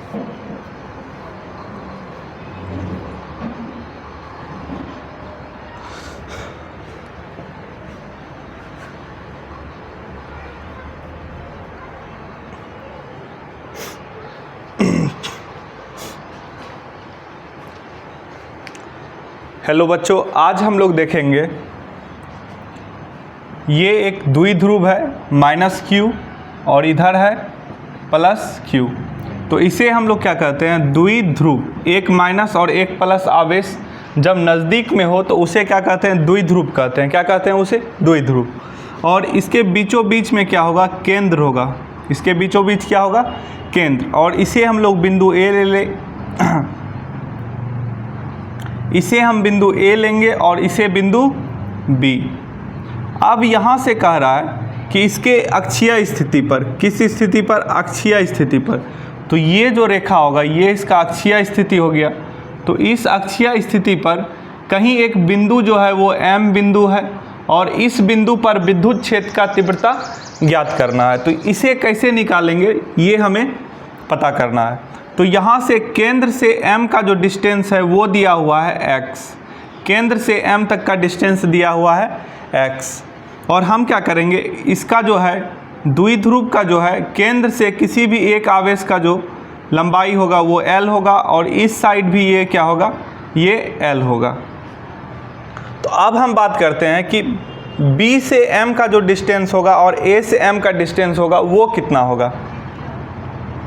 Hello बच्चों, आज हम लोग देखेंगे ये एक द्विध्रुव है -q और इधर है +q। तो इसे हम लोग क्या कहते हैं, द्विध्रुव। एक माइनस और एक प्लस आवेश जब नज़दीक में हो तो उसे क्या कहते हैं, द्विध्रुव कहते हैं। क्या कहते हैं उसे, द्विध्रुव। और इसके बीचों बीच में क्या होगा, केंद्र होगा। इसके बीचों बीच क्या होगा, केंद्र। और इसे हम लोग बिंदु ए इसे हम बिंदु ए लेंगे और इसे बिंदु बी। अब यहाँ से कह रहा है कि इसके अक्षीय स्थिति पर, किस स्थिति पर, अक्षीय स्थिति पर। तो ये जो रेखा होगा ये इसका अक्षीय स्थिति हो गया। तो इस अक्षीय स्थिति पर कहीं एक बिंदु जो है वो M बिंदु है और इस बिंदु पर विद्युत क्षेत्र का तीव्रता ज्ञात करना है। तो इसे कैसे निकालेंगे ये हमें पता करना है। तो यहाँ से केंद्र से M का जो डिस्टेंस है वो दिया हुआ है x। केंद्र से M तक का डिस्टेंस दिया हुआ है x। और हम क्या करेंगे, इसका जो है द्विध्रुव का जो है केंद्र से किसी भी एक आवेश का जो लंबाई होगा वो L होगा और इस साइड भी ये क्या होगा, ये L होगा। तो अब हम बात करते हैं कि B से M का जो डिस्टेंस होगा और A से M का डिस्टेंस होगा वो कितना होगा।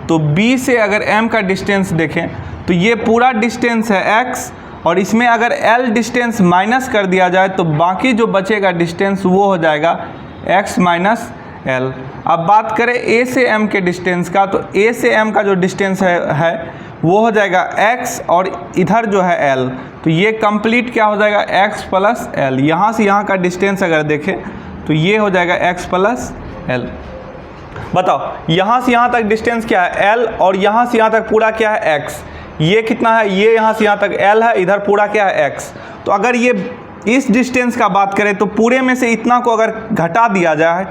तो B से अगर M का डिस्टेंस देखें तो ये पूरा डिस्टेंस है x और इसमें अगर L डिस्टेंस माइनस कर दिया जाए तो बाकी जो बचेगा डिस्टेंस वो हो जाएगा x माइनस L। अब बात करें A से M के डिस्टेंस का, तो A से M का जो डिस्टेंस है वो हो जाएगा x और इधर जो है L। तो ये कंप्लीट क्या हो जाएगा, x प्लस L। यहाँ से यहाँ का डिस्टेंस अगर देखें तो ये हो जाएगा x प्लस L। बताओ यहाँ से यहाँ तक डिस्टेंस क्या है, L, और यहाँ से यहाँ तक पूरा क्या है, x। ये कितना है, ये यहाँ से यहाँ तक L है, इधर पूरा क्या है, x। तो अगर ये इस डिस्टेंस का बात करें तो पूरे में से इतना को अगर घटा दिया जाए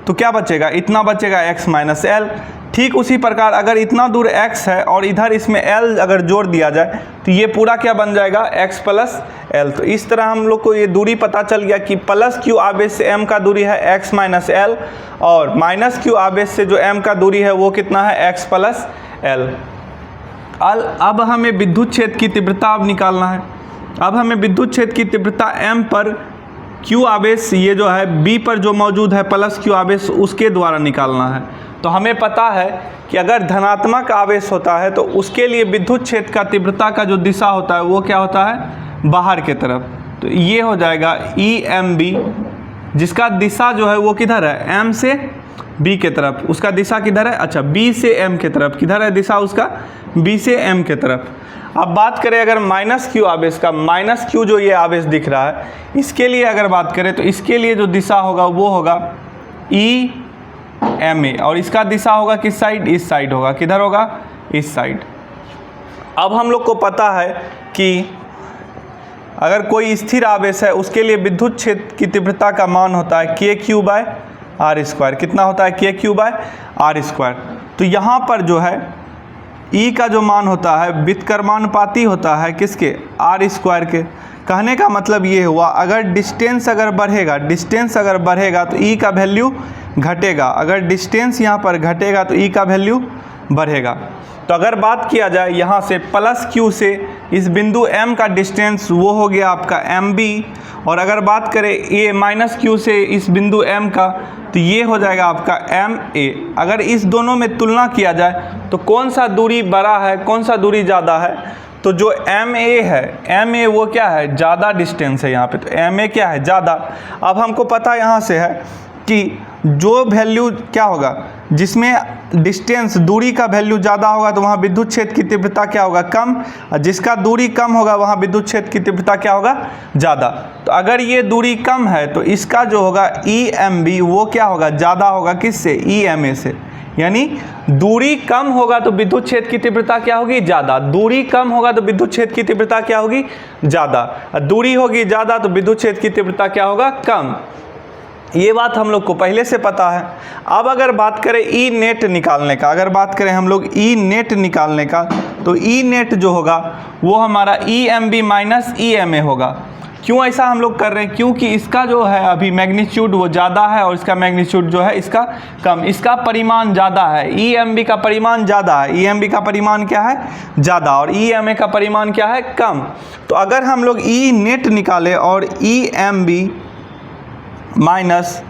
तो क्या बचेगा, इतना बचेगा x माइनस L। ठीक उसी प्रकार अगर इतना दूर x है और इधर इसमें L अगर जोड़ दिया जाए तो ये पूरा क्या बन जाएगा, x प्लस L। तो इस तरह हम लोग को ये दूरी पता चल गया कि +q आवेश से M का दूरी है x माइनस L और -q आवेश से जो M का दूरी है वो कितना है, x प्लस L। अब हमें विद्युत क्षेत्र की तीव्रता अब निकालना है। अब हमें विद्युत क्षेत्र की तीव्रता M पर q आवेश, ये जो है B पर जो मौजूद है +q आवेश, उसके द्वारा निकालना है। तो हमें पता है कि अगर धनात्मक आवेश होता है तो उसके लिए विद्युत क्षेत्र का तीव्रता का जो दिशा होता है वो क्या होता है, बाहर के तरफ। तो ये हो जाएगा EMB, जिसका दिशा जो है वो किधर है, M से B के तरफ। उसका दिशा किधर है, अच्छा B से M के तरफ। किधर है दिशा उसका, B से M के तरफ। अब बात करें अगर -q आवेश का, -q जो ये आवेश दिख रहा है इसके लिए अगर बात करें तो इसके लिए जो दिशा होगा वो होगा EMA और इसका दिशा होगा किस साइड, इस साइड होगा। किधर होगा, इस साइड। अब हम लोग को पता है कि अगर कोई स्थिर आवेश है उसके लिए विद्युत क्षेत्र की तीव्रता का मान होता है kq/r²। कितना होता है, kq/r²। तो यहाँ पर जो है E का जो मान होता है व्युत्क्रमानुपाती होता है किसके, r² के। कहने का मतलब ये हुआ अगर डिस्टेंस अगर बढ़ेगा तो E का वैल्यू घटेगा, अगर डिस्टेंस यहाँ पर घटेगा तो E का वैल्यू बढ़ेगा। तो अगर बात किया जाए यहाँ से +q से इस बिंदु M का डिस्टेंस वो हो गया आपका MB, और अगर बात करें A -q से इस बिंदु M का तो ये हो जाएगा आपका MA। अगर इस दोनों में तुलना किया जाए तो कौन सा दूरी बड़ा है, कौन सा दूरी ज़्यादा है, तो जो MA है, MA वो क्या है, ज़्यादा डिस्टेंस है यहाँ पे। तो MA क्या है, ज़्यादा। अब हमको पता यहाँ से है कि जो वैल्यू क्या होगा, जिसमें डिस्टेंस दूरी का वैल्यू ज़्यादा होगा तो वहाँ विद्युत क्षेत्र की तीव्रता क्या होगा, कम। और जिसका दूरी कम होगा वहाँ विद्युत क्षेत्र की तीव्रता क्या होगा, ज़्यादा। तो अगर ये दूरी कम है तो इसका जो होगा EMB वो क्या होगा, ज़्यादा होगा किससे, EMA से। यानी दूरी कम होगा तो विद्युत क्षेत्र की तीव्रता क्या होगी, ज़्यादा। दूरी कम होगा तो विद्युत क्षेत्र की तीव्रता क्या होगी, ज़्यादा। दूरी होगी ज़्यादा तो विद्युत क्षेत्र की तीव्रता क्या होगा, कम। ये बात हम लोग को पहले से पता है। अब अगर बात करें ई नेट निकालने का, अगर बात करें हम लोग ई नेट निकालने का, तो ई नेट जो होगा वो हमारा E M B minus E M A होगा। क्यों ऐसा हम लोग कर रहे हैं? क्योंकि इसका जो है अभी मैग्नीट्यूड वो ज़्यादा है और इसका मैग्नीट्यूड जो है इसका कम, इसका परिमाण ज़्यादा है, ई एम बी का परिमाण ज़्यादा है, ई एम बी का परिमाण क्या है? ज़्यादा, और ई एम ए का परिमाण क्या है? कम। तो अगर हम लोग ई नेट निकालें और E M B minus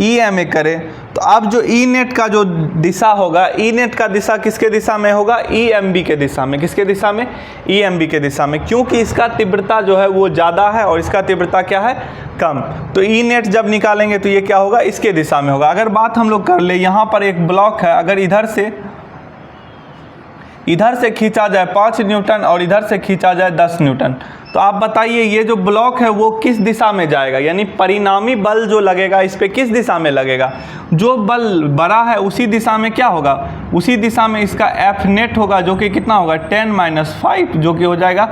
E M A करें, तो अब जो ई नेट का जो दिशा होगा, ई नेट का दिशा किसके दिशा में होगा? ई एम बी के दिशा में। किसके दिशा में? ई एम बी के दिशा में, क्योंकि इसका तीव्रता जो है वो ज़्यादा है और इसका तीव्रता क्या है? कम। तो ई नेट जब निकालेंगे तो ये क्या होगा? इसके दिशा में होगा। अगर बात हम लोग कर ले, यहाँ पर एक ब्लॉक है, अगर इधर से खींचा जाए 5 न्यूटन और इधर से खींचा जाए 10 न्यूटन, तो आप बताइए ये जो ब्लॉक है वो किस दिशा में जाएगा? यानी परिणामी बल जो लगेगा इस पे किस दिशा में लगेगा? जो बल बड़ा है उसी दिशा में क्या होगा? उसी दिशा में इसका एफ नेट होगा, जो कि कितना होगा? 10 - 5, जो कि हो जाएगा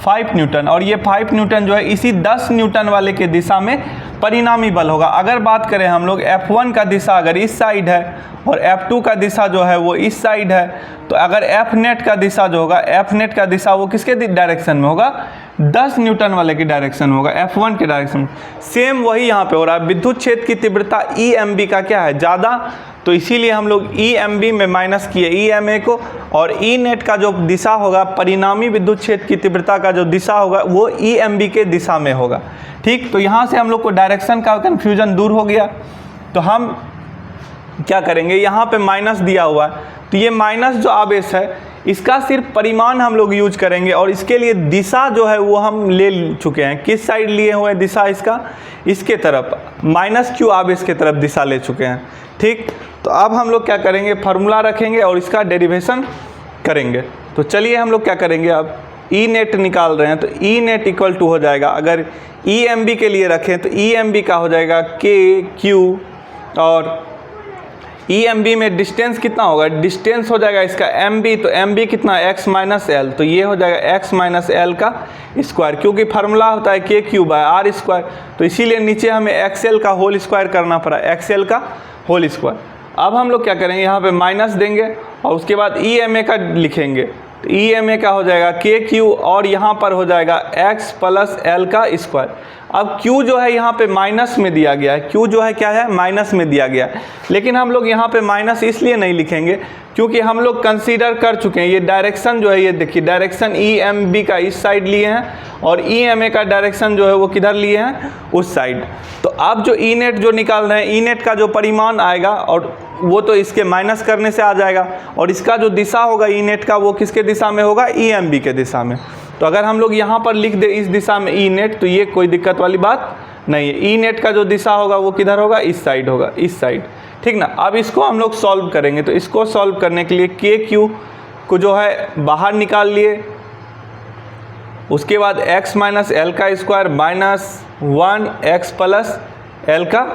5 न्यूटन। और ये 5 न्यूटन जो है इसी 10 न्यूटन वाले के दिशा में परिणामी बल होगा। अगर बात करें हम लोग F1 का दिशा अगर इस साइड है और F2 का दिशा जो है वो इस साइड है, तो अगर F नेट का दिशा जो होगा, F नेट का दिशा वो किसके डायरेक्शन में होगा? 10 न्यूटन वाले की डायरेक्शन में होगा, F1 के डायरेक्शन। सेम वही यहाँ पे हो रहा है। विद्युत क्षेत्र की तीव्रता ई एम बी का क्या है? ज़्यादा, तो इसीलिए हम लोग ई एम बी में माइनस किए ई एम ए को, और ई नेट का जो दिशा होगा, परिणामी विद्युत क्षेत्र की तीव्रता का जो दिशा होगा वो ई एम बी के दिशा में होगा। ठीक, तो यहाँ से हम लोग को डायरेक्शन का कन्फ्यूजन दूर हो गया। तो हम क्या करेंगे, यहाँ पे माइनस दिया हुआ है, तो ये माइनस जो आवेश है इसका सिर्फ परिमाण हम लोग यूज करेंगे, और इसके लिए दिशा जो है वो हम ले चुके हैं। किस साइड लिए हुए दिशा इसका? इसके तरफ, माइनस क्यू आवेश के तरफ दिशा ले चुके हैं। ठीक, तो अब हम लोग क्या करेंगे, फार्मूला रखेंगे और इसका डेरिवेशन करेंगे। तो चलिए हम लोग क्या करेंगे, अब ई नेट निकाल रहे हैं, तो ई नेट इक्वल टू हो जाएगा, अगर ई एम बी के लिए रखें तो ई एम बी का हो जाएगा के क्यू, और ई एम बी में डिस्टेंस कितना होगा? डिस्टेंस हो जाएगा इसका एम बी, तो एम बी कितना? एक्स माइनस एल, तो ये हो जाएगा एक्स माइनस एल का स्क्वायर, क्योंकि फार्मूला होता है के क्यू बाय आर स्क्वायर, तो इसीलिए नीचे हमें एक्सएल का होल स्क्वायर करना पड़ा, एक्सएल का होल स्क्वायर। अब हम लोग क्या करेंगे, यहाँ पे माइनस देंगे और उसके बाद ई एम ए का लिखेंगे, तो ई एम ए का हो जाएगा के क्यू, और यहाँ पर हो जाएगा एक्स प्लस एल का स्क्वायर। अब Q जो है यहाँ पे माइनस में दिया गया है, Q जो है क्या है? माइनस में दिया गया है, लेकिन हम लोग यहाँ पे माइनस इसलिए नहीं लिखेंगे क्योंकि हम लोग कंसीडर कर चुके हैं ये डायरेक्शन जो है, ये देखिए डायरेक्शन ई एम बी का इस साइड लिए हैं और ई एम ए का डायरेक्शन जो है वो किधर लिए हैं? उस साइड। तो अब जो ई नेट जो निकाल रहे हैं, ई नेट का जो परिमाण आएगा और वो तो इसके माइनस करने से आ जाएगा, और इसका जो दिशा होगा ई नेट का वो किसके दिशा में होगा? ई एम बी के दिशा में। तो अगर हम लोग यहाँ पर लिख दे इस दिशा में ई नेट, तो ये कोई दिक्कत वाली बात नहीं है। ई नेट का जो दिशा होगा वो किधर होगा? इस साइड होगा, इस साइड। ठीक ना। अब इसको हम लोग सॉल्व करेंगे, तो इसको सॉल्व करने के लिए के क्यू को जो है बाहर निकाल लिए, उसके बाद एक्स माइनस एल का square minus 1 x plus L का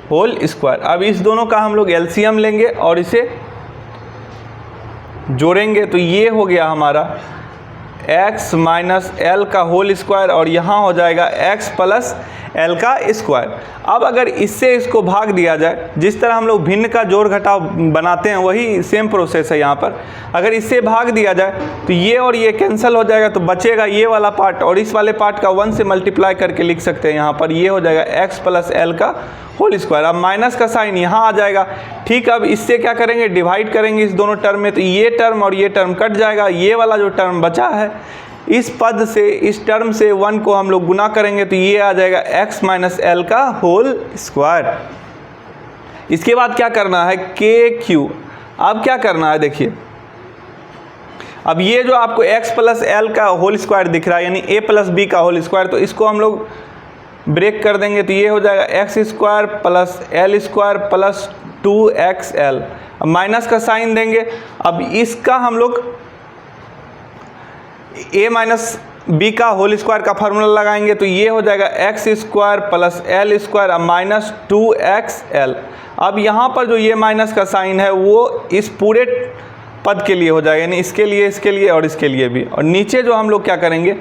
होल स्क्वायर। अब इस दोनों का हम लोग एलसीएम लेंगे और इसे जोड़ेंगे, तो ये हो गया हमारा x माइनस एल का होल स्क्वायर, और यहाँ हो जाएगा x प्लस एल का स्क्वायर। अब अगर इससे इसको भाग दिया जाए, जिस तरह हम लोग भिन्न का जोड़ घटाव बनाते हैं वही सेम प्रोसेस है यहाँ पर। अगर इससे भाग दिया जाए तो ये और ये कैंसिल हो जाएगा, तो बचेगा ये वाला पार्ट, और इस वाले पार्ट का 1 से मल्टीप्लाई करके लिख सकते हैं यहाँ पर। ये हो जाएगा x प्लस एल का होल स्क्वायर। अब माइनस का साइन यहाँ आ जाएगा। ठीक, अब इससे क्या करेंगे, डिवाइड करेंगे इस दोनों टर्म में, तो ये टर्म और ये टर्म कट जाएगा। ये वाला जो टर्म बचा है, इस पद से, इस टर्म से 1 को हम लोग गुना करेंगे, तो ये आ जाएगा x माइनस एल का होल स्क्वायर। इसके बाद क्या करना है, के क्यू। अब क्या करना है, देखिए अब ये जो आपको x प्लस एल का होल स्क्वायर दिख रहा है, यानी a प्लस बी का होल स्क्वायर, तो इसको हम लोग ब्रेक कर देंगे, तो ये हो जाएगा x square plus L square plus 2xl। अब माइनस का साइन देंगे। अब इसका हम लोग a माइनस बी का होल स्क्वायर का फार्मूला लगाएंगे, तो ये हो जाएगा x square plus L square minus 2xl। अब यहाँ पर जो ये माइनस का साइन है वो इस पूरे पद के लिए हो जाएगा, यानी इसके लिए और इसके लिए भी। और नीचे जो हम लोग क्या करेंगे,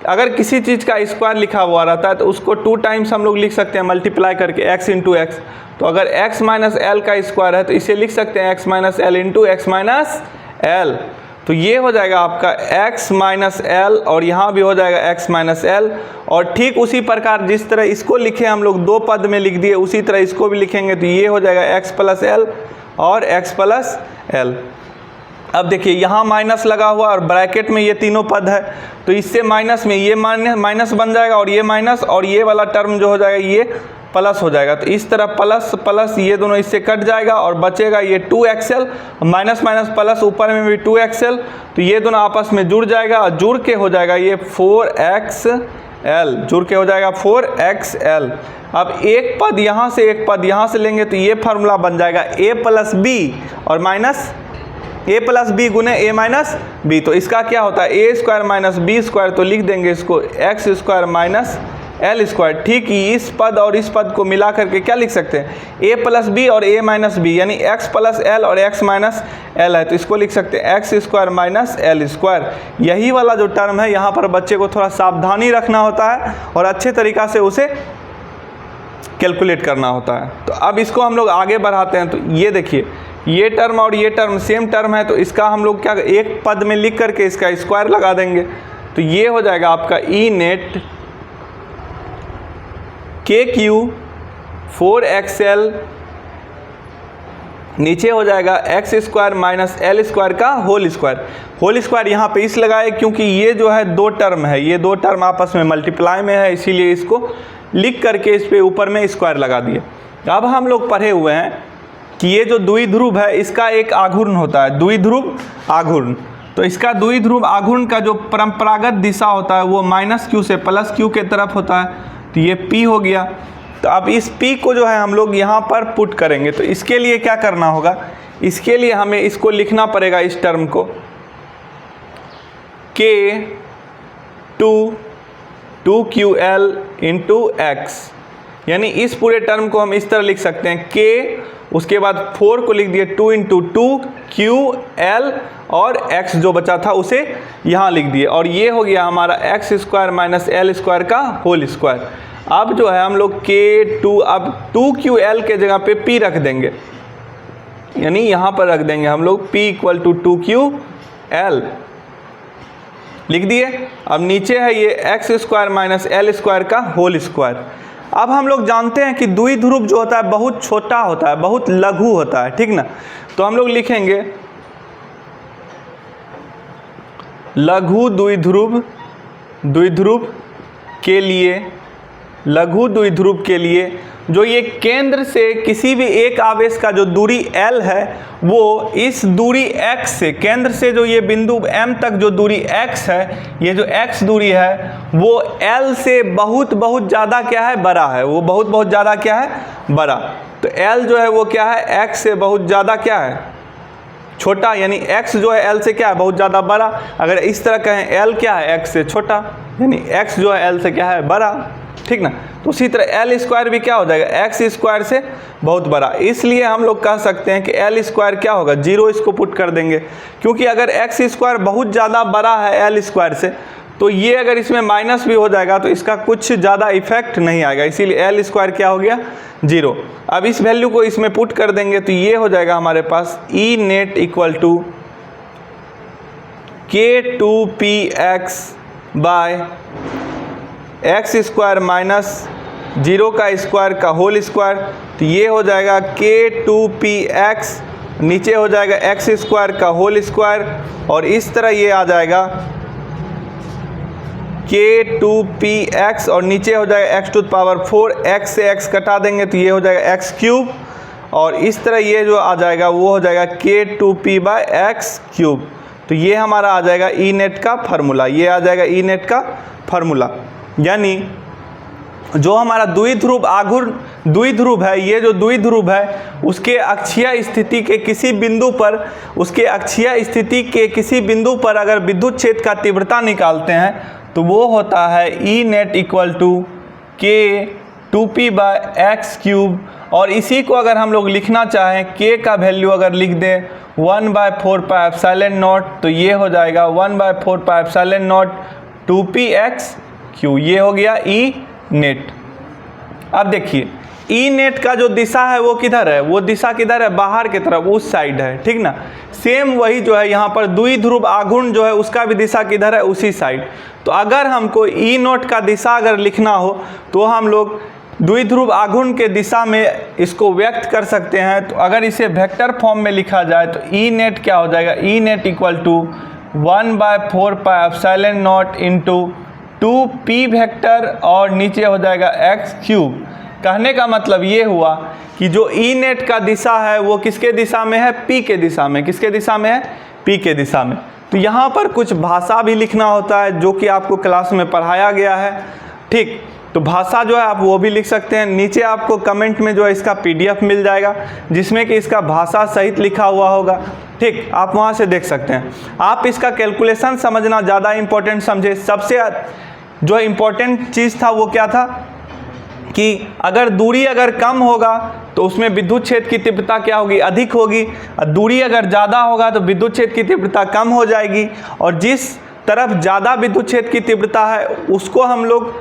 अगर किसी चीज़ का स्क्वायर लिखा हुआ रहता है तो उसको 2 टाइम्स हम लोग लिख सकते हैं मल्टीप्लाई करके x इंटू एक्स। तो अगर x माइनस एल का स्क्वायर है तो इसे लिख सकते हैं x minus L into x minus L. तो ये हो जाएगा आपका x माइनस एल और यहाँ भी हो जाएगा x माइनस एल। और ठीक उसी प्रकार जिस तरह इसको लिखे हम लोग 2 पद में लिख दिए, उसी तरह इसको भी लिखेंगे तो ये हो जाएगा x प्लस एल और x प्लस एल। अब देखिए यहाँ माइनस लगा हुआ और ब्रैकेट में ये तीनों पद है, तो इससे माइनस में ये माइनस बन जाएगा और ये माइनस, और ये वाला टर्म जो हो जाएगा ये प्लस हो जाएगा। तो इस तरह प्लस प्लस ये दोनों इससे कट जाएगा और बचेगा ये 2xl, माइनस माइनस प्लस ऊपर में भी 2xl, तो ये दोनों आपस में जुड़ जाएगा और जुड़ के हो जाएगा ये 4xl, जुड़ के हो जाएगा 4xl। अब एक पद यहाँ से एक पद यहाँ से लेंगे तो ये फार्मूला बन जाएगा a प्लस बी और माइनस a प्लस बी गुने a माइनस बी। तो इसका क्या होता है a square minus B square, तो लिख देंगे इसको x square minus L square. ठीक ही इस पद और इस पद को मिला करके क्या लिख सकते हैं a प्लस बी और a माइनस बी, यानी x प्लस एल और x माइनस एल है, तो इसको लिख सकते हैं x square minus L square. यही वाला जो टर्म है यहाँ पर बच्चे को थोड़ा सावधानी रखना होता है और अच्छे तरीक़ा से उसे कैलकुलेट करना होता है। तो अब इसको हम लोग आगे बढ़ाते हैं। तो ये देखिए ये टर्म और ये टर्म सेम टर्म है, तो इसका हम लोग क्या एक पद में लिख करके इसका स्क्वायर लगा देंगे। तो ये हो जाएगा आपका ई नेट के क्यू 4xl, नीचे हो जाएगा x square minus L square का होल स्क्वायर। होल स्क्वायर यहाँ पे इस लगाए क्योंकि ये जो है 2 टर्म है, ये 2 टर्म आपस में मल्टीप्लाई में है, इसीलिए इसको लिख करके इस पे ऊपर में स्क्वायर लगा दिए। अब हम लोग पढ़े हुए हैं कि ये जो द्विध्रुव है इसका एक आघूर्ण होता है, द्विध्रुव आघूर्ण। तो इसका द्विध्रुव आघूर्ण का जो परंपरागत दिशा होता है वो माइनस क्यू से प्लस क्यू के तरफ होता है, तो ये P हो गया। तो अब इस P को जो है हम लोग यहाँ पर पुट करेंगे। तो इसके लिए क्या करना होगा, इसके लिए हमें इसको लिखना पड़ेगा इस टर्म को K 2QL इंटू एक्स, यानी इस पूरे टर्म को हम इस तरह लिख सकते हैं K, उसके बाद 4 को लिख दिए 2 इंटू 2QL और x जो बचा था उसे यहाँ लिख दिए, और ये हो गया हमारा x square minus L square का होल स्क्वायर। अब जो है हम लोग K2, अब 2QL के जगह पे P रख देंगे, यानी यहाँ पर रख देंगे हम लोग P इक्वल टू 2QL लिख दिए। अब नीचे है ये x square minus L square का होल स्क्वायर। अब हम लोग जानते हैं कि द्विध्रुव जो होता है बहुत छोटा होता है, बहुत लघु होता है, ठीक ना। तो हम लोग लिखेंगे लघु द्विध्रुव, द्विध्रुव के लिए, लघु द्विध्रुव के लिए जो ये केंद्र से किसी भी एक आवेश का जो दूरी L है वो इस दूरी x से, केंद्र से जो ये बिंदु M तक जो दूरी x है, ये जो x दूरी है वो L से बहुत बहुत ज़्यादा क्या है, बड़ा है, वो बहुत बहुत ज़्यादा क्या है, बड़ा। तो L जो है वो क्या है, x से बहुत ज़्यादा क्या है, छोटा, यानी x जो है L से क्या है, बहुत ज़्यादा बड़ा। अगर इस तरह कहें L क्या है, x से छोटा, यानी x जो है L से क्या है, बड़ा, ठीक ना। तो उसी तरह एल स्क्वायर भी क्या हो जाएगा, एक्स स्क्वायर से बहुत बड़ा। इसलिए हम लोग कह सकते हैं कि एल स्क्वायर क्या होगा, 0 इसको पुट कर देंगे, क्योंकि अगर एक्स स्क्वायर बहुत ज़्यादा बड़ा है एल स्क्वायर से तो ये अगर इसमें माइनस भी हो जाएगा तो इसका कुछ ज़्यादा इफेक्ट नहीं आएगा, इसीलिए एल स्क्वायर क्या हो गया, 0। अब इस वैल्यू को इसमें पुट कर देंगे तो ये हो जाएगा हमारे पास E net equal to K2px by x square minus 0 का स्क्वायर का होल स्क्वायर। तो ये हो जाएगा K2px, नीचे हो जाएगा एक्स स्क्वायर का होल स्क्वायर, और इस तरह ये आ जाएगा K2px और नीचे हो जाएगा x to the power 4, x से x कटा देंगे तो ये हो जाएगा x क्यूब, और इस तरह ये जो आ जाएगा वो हो जाएगा K2p बाय एक्स क्यूब। तो ये हमारा आ जाएगा ई नेट का फार्मूला, ये आ जाएगा ई नेट का फार्मूला। यानी जो हमारा द्विध्रुव आघूर्ण द्विध्रुव है, ये जो द्विध्रुव है उसके अक्षीय स्थिति के किसी बिंदु पर, उसके अक्षीय स्थिति के किसी बिंदु पर अगर विद्युत क्षेत्र का तीव्रता निकालते हैं तो वो होता है E net equal to K2p by x cube. और इसी को अगर हम लोग लिखना चाहें K का वैल्यू अगर लिख दें 1/4 पाई एप्सिलॉन नॉट, तो ये हो जाएगा 1/4 पाई एप्सिलॉन नॉट 2px/q, ये हो गया ई नेट। अब देखिए ई नेट का जो दिशा है वो किधर है, वो दिशा किधर है, बाहर की तरफ, उस साइड है, ठीक ना। सेम वही जो है यहाँ पर द्विध्रुव आघूर्ण जो है उसका भी दिशा किधर है, उसी साइड। तो अगर हमको ई नोट का दिशा अगर लिखना हो तो हम लोग द्विध्रुव आघूर्ण के दिशा में इसको व्यक्त कर सकते हैं। तो अगर इसे वेक्टर फॉर्म में लिखा जाए तो ई नेट क्या हो जाएगा, E net equal to 1/4πε0 into 2p vector और नीचे हो जाएगा x³ कहने का मतलब ये हुआ कि जो ई नेट का दिशा है वो किसके दिशा में है, p के दिशा में। किसके दिशा में है, p के दिशा में। तो यहाँ पर कुछ भाषा भी लिखना होता है जो कि आपको क्लास में पढ़ाया गया है, ठीक। तो भाषा जो है आप वो भी लिख सकते हैं। नीचे आपको कमेंट में जो है इसका PDF मिल जाएगा जिसमें कि इसका भाषा सहित लिखा हुआ होगा, ठीक। आप वहाँ से देख सकते हैं। आप इसका कैलकुलेशन समझना ज़्यादा इम्पोर्टेंट समझे। सबसे जो इम्पोर्टेंट चीज़ था वो क्या था कि अगर दूरी अगर कम होगा तो उसमें विद्युत क्षेत्र की तीव्रता क्या होगी, अधिक होगी। और दूरी अगर ज़्यादा होगा तो विद्युत क्षेत्र की तीव्रता कम हो जाएगी। और जिस तरफ ज़्यादा विद्युत क्षेत्र की तीव्रता है उसको हम लोग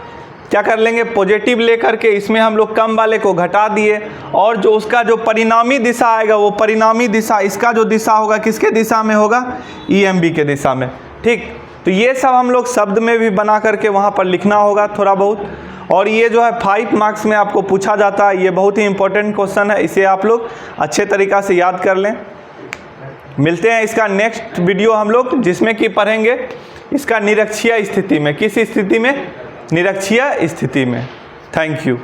क्या कर लेंगे, पॉजिटिव लेकर के इसमें हम लोग कम वाले को घटा दिए, और जो उसका जो परिणामी दिशा आएगा वो परिणामी दिशा, इसका जो दिशा होगा किसके दिशा में होगा, EMB के दिशा में, ठीक। तो ये सब हम लोग शब्द में भी बना करके वहाँ पर लिखना होगा थोड़ा बहुत। और ये जो है 5 मार्क्स में आपको पूछा जाता है, ये बहुत ही इंपॉर्टेंट क्वेश्चन है, इसे आप लोग अच्छे तरीक़ा से याद कर लें। मिलते हैं इसका नेक्स्ट वीडियो हम लोग जिसमें कि पढ़ेंगे इसका निरक्षीय स्थिति में। किस स्थिति में, निरक्षीय स्थिति में। Thank you.